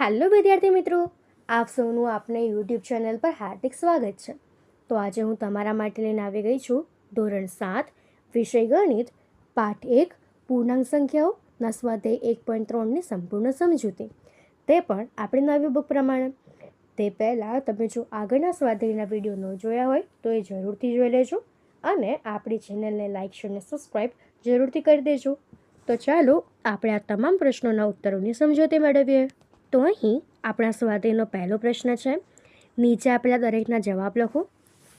Hello વિદ્યાર્થી મિત્રો, આપ સૌનું આપને યુટ્યુબ ચેનલ પર હાર્દિક સ્વાગત છે. તો આજે હું તમારા માટે લઈને આવી ગઈ છું ધોરણ 7 વિષય ગણિત પાઠ 1 પૂર્ણાંક સંખ્યાઓના સ્વાધ્યાય 1.3ની સંપૂર્ણ સમજૂતી, તે પણ આપણી નવી બુક પ્રમાણે. તે પહેલાં તમે જો આગળના સ્વાધ્યાયના વિડીયો ન જોયા હોય તો એ જરૂરથી જોઈ લેજો અને આપણી ચેનલને લાઇક શેર અને સબસ્ક્રાઈબ જરૂરથી કરી દેજો. તો ચાલો આપણે આ તમામ પ્રશ્નોના ઉત્તરોની સમજૂતી મેળવીએ. તો અહીં આપણા સ્વાધ્યાયનો પહેલો પ્રશ્ન છે. નીચે આપેલા દરેકના જવાબ લખો.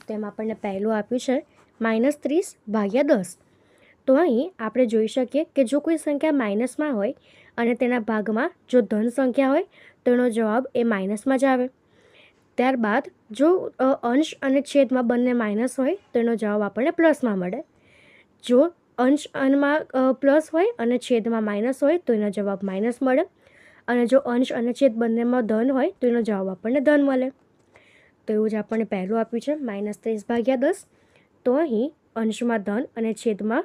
તેમાં આપણને પહેલું આપ્યું છે -30/10. તો અહીં આપણે જોઈ શકીએ કે જો કોઈ સંખ્યા માઇનસમાં હોય અને તેના ભાગમાં જો ધન સંખ્યા હોય તો એનો જવાબ એ માઇનસમાં જ આવે. ત્યારબાદ જો અંશ અને છેદમાં બંને માઇનસ હોય તો એનો જવાબ આપણને પ્લસમાં મળે. જો અંશ અનમાં પ્લસ હોય અને છેદમાં માઇનસ હોય તો એનો જવાબ માઇનસ મળે. અને જો અંશ અને છેદ બંનેમાં ધન હોય તો એનો જવાબ આપણને ધન મળે. તો એવું જ આપણને પહેલું આપ્યું છે -30/10. તો અહીં અંશમાં ધન અને છેદમાં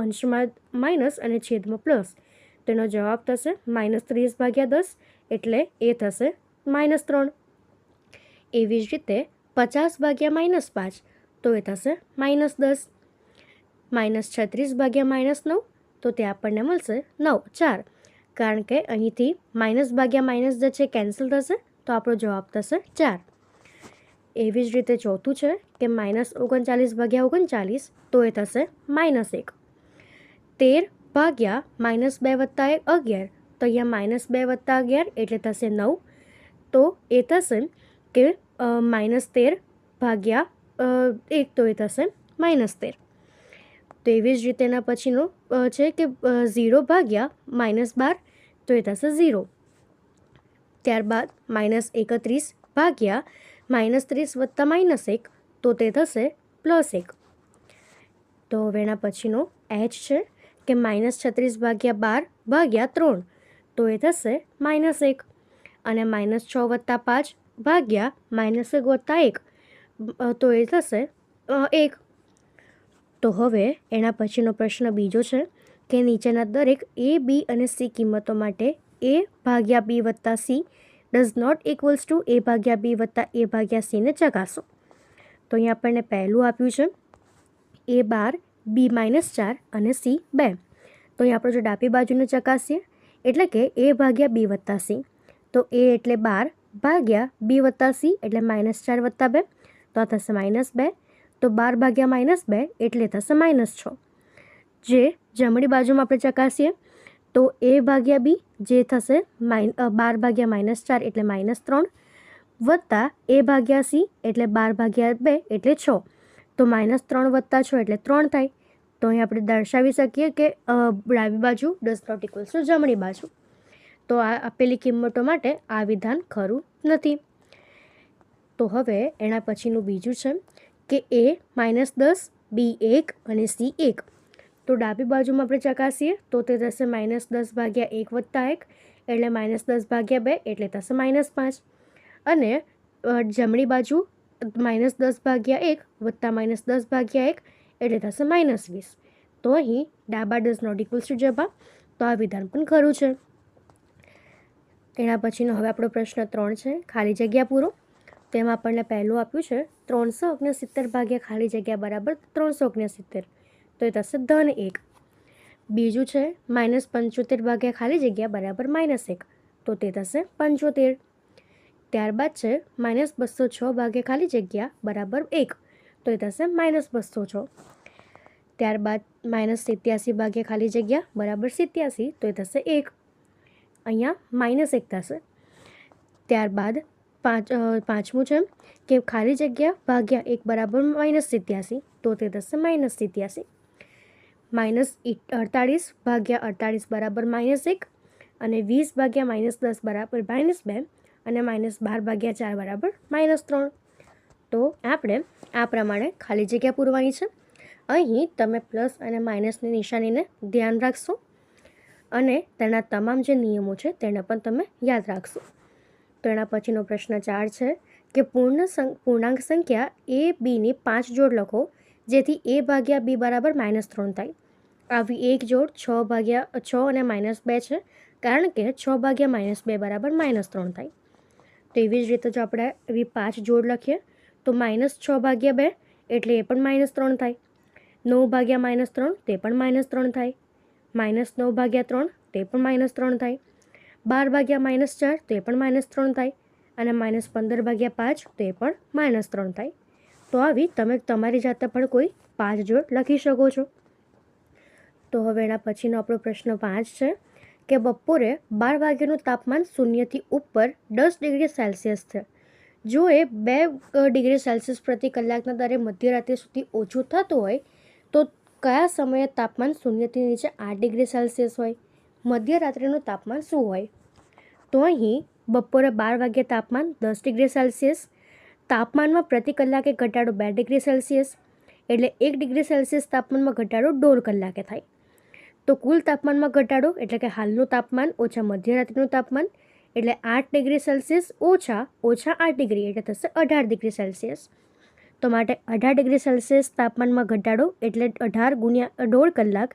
અંશમાં માઇનસ અને છેદમાં પ્લસ, તો એનો જવાબ થશે -30/10, એટલે એ થશે -3. એવી જ રીતે 50/-5, તો એ થશે -10. -36/-9, તો તે આપણને મળશે 9, 4. કારણ કે અહીંથી માઇનસ જે છે કેન્સલ થશે, તો આપણો જવાબ થશે 4. એવી જ રીતે ચોથું છે કે -39/39, તો એ થશે -1. 13 ભાગ્યા -2 વત્તા 11, તો અહીંયા -2 વત્તા 11 એટલે થશે 9, તો એ થશે કે -13 ભાગ્યા 1, તો એ થશે -13. તો એવી જ રીતે એના પછીનું છે કે 0 ભાગ્યા -12, તો એ થશે 0. ત્યારબાદ -31 ભાગ્યા -30 વત્તા -1, તો તે થશે +1. તો હવે એના પછીનો h છે કે -36/12 ભાગ્યા 3, તો એ થશે -1. અને -6 વત્તા 5 ભાગ્યા -1 વત્તા 1, તો એ થશે 1. તો હવે એના પછીનો પ્રશ્ન બીજો છે કે નીચેના દરેક a, b અને c કિંમતો માટે a ભાગ્યા b વત્તા c does not equals to a ભાગ્યા b વત્તા a ભાગ્યા c ને ચકાસો. તો અહીંયા આપણને પહેલું આપ્યું છે a12, b-4 અને c 2. તો અહીં આપણે જો ડાબી બાજુને ચકાસીએ એટલે કે a ભાગ્યા b વત્તા c, તો a એટલે 12 ભાગ્યા b વત્તા c એટલે -4 વત્તા 2, તો આ થશે -2. તો 12 ભાગ્યા -2 એટલે થશે -6. જે જમણી બાજુમાં આપણે ચકાસીએ તો a ભાગ્યા b જે થશે 12 ભાગ્યા -4 એટલે -3 વત્તા a ભાગ્યા c એટલે 12 ભાગ્યા 2 એટલે 6, તો -3 વત્તા 6 એટલે 3 થાય. તો અહીં આપણે દર્શાવી શકીએ કે ડાબી બાજુ ડઝ નોટ ઇક્વલ્સ ટુ જમણી બાજુ. તો આ આપેલી કિંમતો માટે આ વિધાન ખરું નથી. તો હવે એના પછીનું બીજું છે કે a -10, b1 અને c1. તો ડાબી બાજુમાં આપણે ચકાસીએ તો તે થશે -10 ભાગ્યા 1 વત્તા 1 એટલે -10 ભાગ્યા 2 એટલે થશે -5. અને જમણી બાજુ -10 ભાગ્યા 1 વત્તા -10 ભાગ્યા 1 એટલે થશે -20. તો અહીં ડાબા ડઝ નોટ ઇક્વલ્સ ટુ જમા, તો આ વિધાન પણ ખરું છે. એના પછીનો હવે આપણો પ્રશ્ન 3 છે ખાલી જગ્યા પૂરો. તેમાં આપણને પહેલું આપ્યું છે 369 ભાગ્યા ખાલી જગ્યા બરાબર 369, તો એ થશે ધન 1. બીજું છે -75 ભાગ્યા ખાલી જગ્યા બરાબર -1, તો તે થશે 75. ત્યારબાદ છે -206 ભાગ્યા ખાલી જગ્યા બરાબર 1, તો એ થશે -206. ત્યારબાદ -87 ભાગ્યા ખાલી જગ્યા બરાબર 87, તો એ થશે 1. અહીંયા -1 થશે. ત્યારબાદ પાંચમું છે કે ખાલી જગ્યા ભાગ્યા 1 બરાબર -87, તો તે થશે -87. -48 ભાગ્યા 48 બરાબર -1 અને 20 ભાગ્યા -10 બરાબર -2 અને -12 ભાગ્યા 4 બરાબર -3. તો આપણે આ પ્રમાણે ખાલી જગ્યા પૂરવાની છે. અહીં તમે પ્લસ અને માઇનસની નિશાનીને ધ્યાન રાખશો અને તેના તમામ જે નિયમો છે તેને પણ તમે યાદ રાખશો. તો એના પછીનો પ્રશ્ન 4 છે કે પૂર્ણાંક સંખ્યા a bની 5 જોડ લખો જેથી a ભાગ્યા b બરાબર -3 થાય. આવી એક જોડ 6 અને -2 છે, કારણ કે 6 ભાગ્યા -2 બરાબર -3 થાય. તો એવી જ રીતે જો આપણે એવી 5 જોડ લખીએ તો -6 ભાગ્યા 2 એટલે એ પણ -3 થાય. 9 ભાગ્યા -3 તે પણ -3 થાય. -9 ભાગ્યા 3 તે પણ -3 થાય. 12 ભાગ્યા -4 તે પણ -3 થાય. અને -15 ભાગ્યા 5 તે પણ -3 થાય. તો આવી તમે તમારી જાતે પણ કોઈ 5 જોડ લખી શકો છો. તો હવે એના પછીનો આપણો પ્રશ્ન 5 છે કે બપોરે 12 વાગ્યાનું તાપમાન 0થી ઉપર 10 ડિગ્રી સેલ્સિયસ છે. જો એ 2 ડિગ્રી સેલ્સિયસ પ્રતિ કલાકના દરે મધ્યરાત્રિ સુધી ઓછું થતું હોય તો કયા સમયે તાપમાન 0થી નીચે 8 ડિગ્રી સેલ્સિયસ હોય? મધ્યરાત્રિનું તાપમાન શું હોય? તો અહીં બપોરે 12 વાગ્યે તાપમાન 10 ડિગ્રી સેલ્સિયસ, તાપમાનમાં પ્રતિ કલાકે ઘટાડો 2 ડિગ્રી સેલ્સિયસ, એટલે 1 ડિગ્રી સેલ્સિયસ તાપમાનમાં ઘટાડો 1.5 કલાકે થાય. તો કુલ તાપમાનમાં ઘટાડો એટલે કે હાલનું તાપમાન ઓછા મધ્યરાત્રિનું તાપમાન એટલે 8 ડિગ્રી સેલ્સિયસ ઓછા 8 ડિગ્રી એટલે થશે 18 ડિગ્રી સેલ્સિયસ. તો માટે 18 ડિગ્રી સેલ્સિયસ તાપમાનમાં ઘટાડો એટલે 18 ગુણ્યા 1.5 કલાક,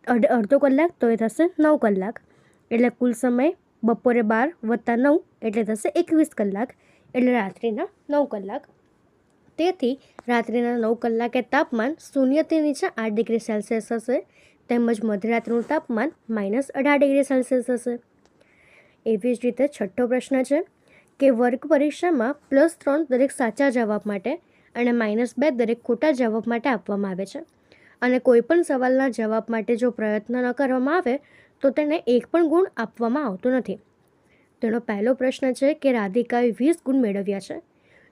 અડધો કલાક તો એ થશે 9 કલાક. એટલે કુલ સમય બપોરે 12 વત્તા 9 એટલે થશે 21 કલાક, એટલે રાત્રિના 9 કલાક. તેથી રાત્રિના 9 કલાકે તાપમાન 0થી નીચે 8 ડિગ્રી સેલ્સિયસ હશે, તેમજ મધ્યરાત્રિનું તાપમાન -18 ડિગ્રી સેલ્સિયસ હશે. એવી જ રીતે છઠ્ઠો પ્રશ્ન છે કે વર્ગ પરીક્ષામાં +3 દરેક સાચા જવાબ માટે અને -2 દરેક ખોટા જવાબ માટે આપવામાં આવે છે, અને કોઈપણ સવાલના જવાબ માટે જો પ્રયત્ન ન કરવામાં આવે તો તેને 1 પણ ગુણ આપવામાં આવતો નથી. તેનો પહેલો પ્રશ્ન છે કે રાધિકાએ 20 ગુણ મેળવ્યા છે.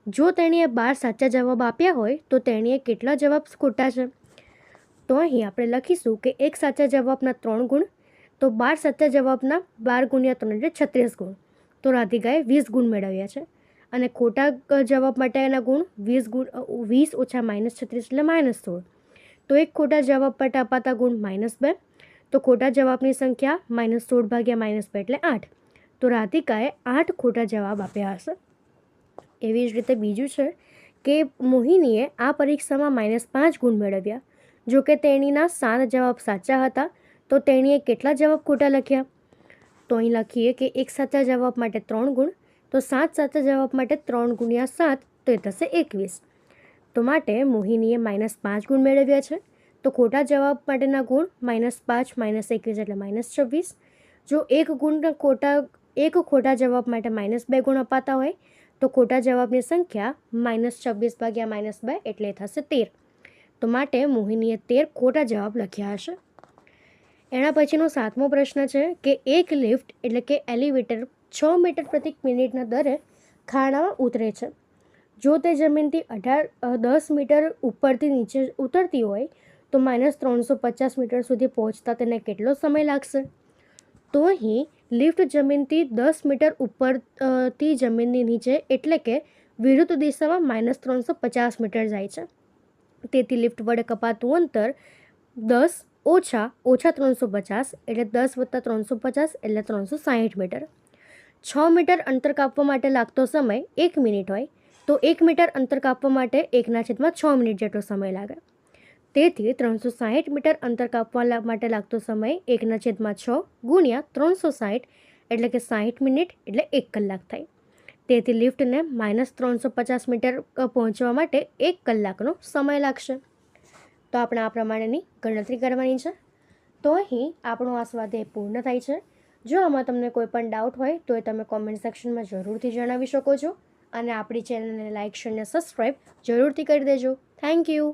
જો તેણીએ 12 સાચા જવાબ આપ્યા હોય તો તેણીએ કેટલા જવાબ ખોટા છે? તો અહીં આપણે લખીશું કે એક સાચા જવાબના 3 ગુણ, તો 12 સાચા જવાબના 12 ગુણ્યા 3 એટલે 36 ગુણ. તો રાધિકાએ 20 ગુણ મેળવ્યા છે. અને ખોટા જવાબ માટેના ગુણ 20 ઓછા -36 એટલે -16. તો એક ખોટા જવાબ માટે અપાતા ગુણ -2. તો ખોટા જવાબની સંખ્યા -16 ભાગ્યા -2 એટલે 8. તો રાધિકાએ 8 ખોટા જવાબ આપ્યા હશે. એવી જ રીતે બીજું છે કે મોહિનીએ આ પરીક્ષામાં -5 ગુણ મેળવ્યા. જો કે તેણીના 7 જવાબ સાચા હતા તો તેણીએ કેટલા જવાબ ખોટા લખ્યા? તો અહીં લખીએ કે એક સાચા જવાબ માટે 3 ગુણ, તો 7 સાચા જવાબ માટે 3 ગુણ્યા 7 તો એ થશે 21. તો માટે મોહિનીએ -5 ગુણ મેળવ્યા છે. તો ખોટા જવાબ માટેના ગુણ -5 -21 એટલે -26. જો એક ખોટા જવાબ માટે -2 ગુણ અપાતા હોય તો ખોટા જવાબની સંખ્યા -26 ભાગ્યા -2 એટલે થશે 13. તો માટે મોહિનીએ 13 ખોટા જવાબ લખ્યા હશે. એના પછીનો 7મો પ્રશ્ન છે કે એક લિફ્ટ એટલે કે એલિવેટર 6 મીટર પ્રતિ મિનિટના દરે ખાડામાં ઉતરે છે. જો તે જમીનથી 10 મીટર ઉપરથી નીચે ઉતરતી હોય તો -350 મીટર સુધી પહોંચતા તેને કેટલો સમય લાગશે? તો અહીં લિફ્ટ જમીનથી 10 મીટર ઉપરથી જમીનની નીચે એટલે કે વિરુદ્ધ દિશામાં -350 મીટર જાય છે. તેથી લિફ્ટ વડે કપાતું અંતર 10 ઓછા 350 એટલે 10 વત્તા 350 એટલે 360 મીટર. 6 મીટર અંતર કાપવા માટે લાગતો સમય 1 મિનિટ હોય તો 1 મીટર અંતર કાપવા માટે 1/6 મિનિટ જેટલો સમય લાગે. તેથી 360 મીટર અંતર કાપવા માટે લાગતો સમય 1/6 ગુણ્યા 360 એટલે કે 60 મિનિટ એટલે 1 કલાક થાય. તેથી લિફ્ટને -350 મીટર પહોંચવા માટે 1 કલાકનો સમય લાગશે. તો આપણે આ પ્રમાણેની ગણતરી કરવાની છે. તો અહીં આપણો આ સ્વાધ્યાય પૂર્ણ થાય છે. જો આમાં તમને કોઈ પણ ડાઉટ હોય તો એ તમે કોમેન્ટ સેક્શનમાં જરૂરથી જણાવી શકો છો, અને આપણી ચેનલને લાઇક, શેર અને સબસ્ક્રાઈબ જરૂરથી કરી દેજો. Thank you.